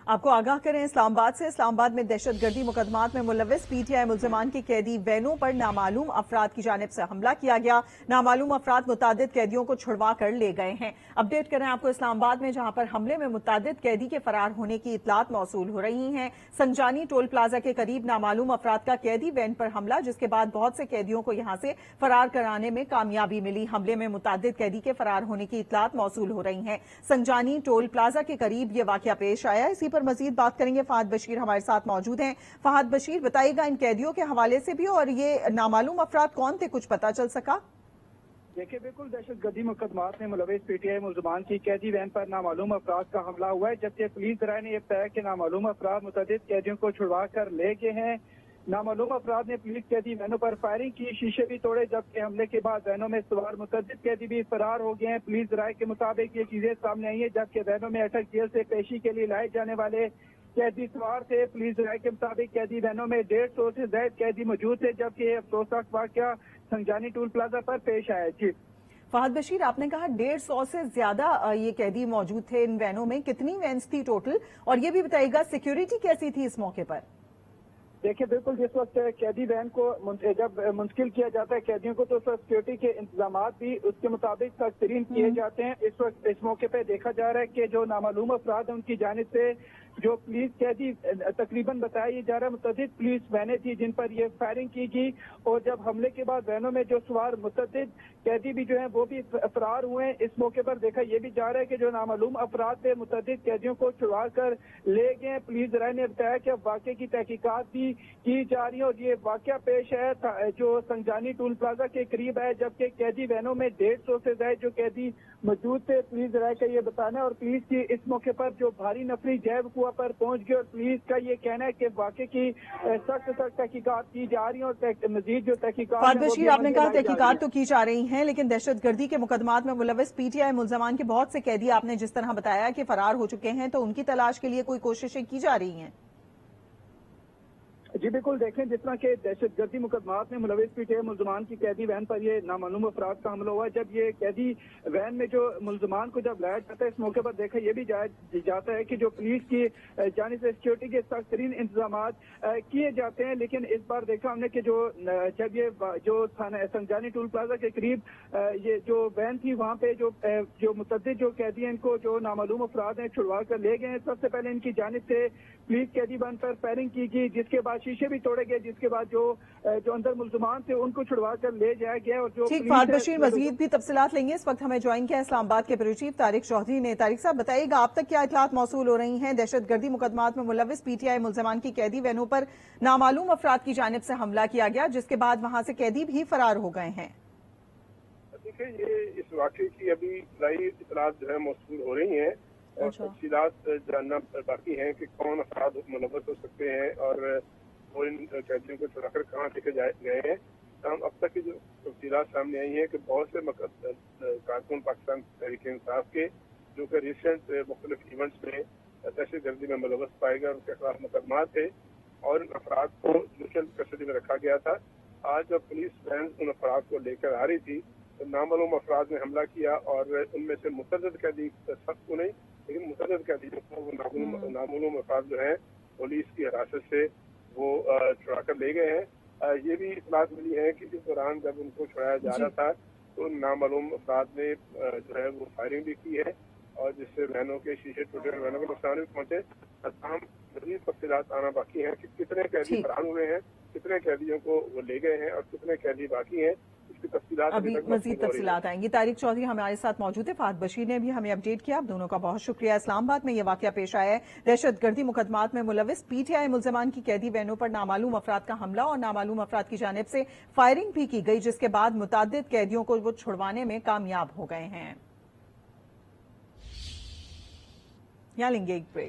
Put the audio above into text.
आपको आगाह करें इस्लामाबाद में दहशत गर्दी मुकदमात में मुलविस पीटीआई मुल्जमान की कैदी वैनों पर नामालूम अफराद की जानिब से हमला किया गया। नामालूम अफराद मुतादिद कैदियों को छुड़वा कर ले गए हैं। अपडेट करें आपको इस्लामाबाद में, जहां पर हमले में मुतादिद कैदी के फरार होने की इतलात मौसूल हो रही हैं। संजानी टोल प्लाजा के करीब नामालूम अफराद का कैदी वैन पर हमला, जिसके बाद बहुत से कैदियों को यहां से फरार कराने में कामयाबी मिली। हमले में मुतादिद कैदी के फरार होने की इतलात मौसूल हो रही हैं। संजानी टोल प्लाजा के करीब ये वाकया पेश आया। इसी पर मजीद बात करेंगे। फहद बशीर हमारे साथ मौजूद हैं। फहद बशीर, बताइएगा इन कैदियों के हवाले से भी, और ये नामालूम अफराद कौन थे, कुछ पता चल सका? देखिए, बिल्कुल दहशत गर्दी मुकदमात में मुलविस पीटीआई मुल्जमान की कैदी वैन पर नामालूम अफराद का हमला हुआ है, जबकि पुलिस राय ने यह बताया कि नामालूम अफराद मुतअद्दिद कैदियों को छुड़वा कर ले गए हैं। नामालूम अफराद ने पुलिस कैदी वैनों पर फायरिंग की, शीशे भी तोड़े, जबकि हमले के बाद वैनों में सवार मुतअद्दिद कैदी भी फरार हो गए हैं। पुलिस राय के मुताबिक ये चीजें सामने आई है, जबकि वैनों में अटक जेल से पेशी के लिए लाए जाने वाले कैदी सवार थे। पुलिस राय के मुताबिक कैदी वैनों में 150 से ज्यादा कैदी मौजूद थे, जबकि ये अफसोसनाक वाकया संजानी टोल प्लाजा पर पेश आया। जी फहद बशीर, आपने कहा 150 से ज्यादा ये कैदी मौजूद थे इन वैनों में, कितनी वैन्स थी टोटल, और ये भी बताइएगा सिक्योरिटी कैसी थी इस मौके पर? देखिए, बिल्कुल जिस वक्त कैदी वैन को जब मुंतकिल किया जाता है कैदियों को, तो उस वक्त सिक्योरिटी के इंतजाम भी उसके मुताबिक सख्त तरीन किए जाते हैं। इस वक्त इस मौके पे देखा जा रहा है कि जो नामालूम अफराद हैं उनकी जानिब से जो पुलिस कैदी तकरीबन बताया जा रहा है मुतअद्दिद पुलिस वैनें थी जिन पर ये फायरिंग की गई, और जब हमले के बाद वैनों में जो सवार मुतअद्दिद कैदी भी जो है वो भी फरार हुए हैं। इस मौके पर देखा यह भी जा रहा है कि जो नामालूम अफराद थे मुतअद्दिद कैदियों को छुड़वा कर ले गए। पुलिस राय ने बताया कि अब वाक़े की तहकीकात भी की जा रही है, और ये वाकया पेश है जो संजानी टोल प्लाजा के करीब है, जबकि कैदी वैनों में 150 से ज्यादा जो कैदी मौजूद थे। पुलिस राय का ये बताना है, और पुलिस की इस मौके पर जो भारी नफरी जैब कुआ पर पहुंच गई, और पुलिस का ये कहना है कि वाकई की सख्त तहकीकात की जा रही है, और मजीद जो तहकीकात। फहद बशीर, आपने कहा तहकीकात तो की जा रही हैं, लेकिन दहशत गर्दी के मुकदमात में मुलविस पीटीआई मुल्जमान के बहुत से कैदी आपने जिस तरह बताया कि फरार हो चुके हैं, तो उनकी तलाश के लिए कोई कोशिशें की जा रही हैं? जी बिल्कुल, देखें जिस तरह के दहशत गर्दी मुकदमात में मुलविस पीटीआई मुल्जमान की कैदी वैन पर ये नामालूम अफराद का हमला हुआ, जब ये कैदी वैन में जो मुल्जमान को जब लाया जाता है, इस मौके पर देखा यह भी जाता है कि जो पुलिस की जानिब से सिक्योरिटी के सख्त तरीन इंतजाम किए जाते हैं। लेकिन इस बार देखा हमने कि जो जब ये जो संजानी टोल प्लाजा के करीब ये जो वैन थी, वहाँ पे जो मुतअद्दिद जो कैदी हैं इनको जो नामालूम अफराद हैं छुड़वा कर ले गए हैं। सबसे पहले इनकी जानिब से पुलिस कैदी वैन पर फायरिंग की गई, जिसके बाद शीशे भी तोड़े गए, जिसके बाद जो अंदर मुल्जमान थे उनको छुड़वा कर ले जाया गया। और जो ठीक, फहद बशीर मजीद भी तफसीलात लेंगे। इस वक्त हमें ज्वाइन किया इस्लामाबाद के ब्यूरो चीफ तारिक चौधरी ने। तारिक साहब, बताइएगा आप तक क्या इतलात मौसूल हो रही हैं? दहशत गर्दी मुकदमात में मुलविस पीटीआई मुल्जमान की कैदी वैनों पर नामालूम अफराद की जानिब से हमला किया गया, जिसके बाद वहां से कैदी भी फरार हो गए हैं। देखिए, ये इस वाकये की अभी नई इतलात जो है मौसूल हो रही हैं, और तफसीलात जानना बाकी है कि कौन अफराद मुलविस हो सकते हैं और वो इन कैदियों को छुड़ाकर कहाँ लेके गए हैं। अब तक की जो तफसीलात सामने आई है कि बहुत से कारकुन पाकिस्तान तहरीक इंसाफ के जो कि रिसेंट मुख्तलिफ इवेंट्स में दहशत गर्दी में मुलविस पाए गए, उनके खिलाफ मुकदमा थे, और इन अफराद को जुडिशल कस्टडी में रखा गया था। आज जब पुलिस वैन उन अफराद को लेकर आ रही थी, तो नामालूम अफराद ने हमला किया, और उनमें से मुतअद्दिद कैदी, सब को नहीं लेकिन मुतअद्दिद कैदियों को वो नामालूम अफराद जो है पुलिस की हिरासत से वो छुड़ा कर ले गए हैं। ये भी इतलात मिली है कि इस दौरान जब उनको छुड़ाया जा रहा था, तो नामालूम अफराद ने जो है वो फायरिंग भी की है, और जिससे वैनों के शीशे टूटे, वैनों को नुकसान भी पहुंचे। तमाम मजीद तफसीलात आना बाकी है कि कितने कैदी फरार हुए हैं, कितने कैदियों को वो ले गए हैं, और कितने कैदी बाकी हैं। अभी मजीद तफसीलात आएंगी। तारिक चौधरी हमारे साथ मौजूद है, फहद बशीर ने भी हमें अपडेट किया। आप दोनों का बहुत शुक्रिया। इस्लामाबाद में यह वाकया पेश आया है, दहशत गर्दी मुकदमात में मुलविस पीटीआई मुल्जमान की कैदी वैनों पर नामालूम अफराद का हमला, और नामालूम अफराद की जानिब से फायरिंग भी की गई, जिसके बाद मुतादिद कैदियों को वो छुड़वाने में कामयाब हो गए हैं। यहाँ लेंगे एक ब्रेक।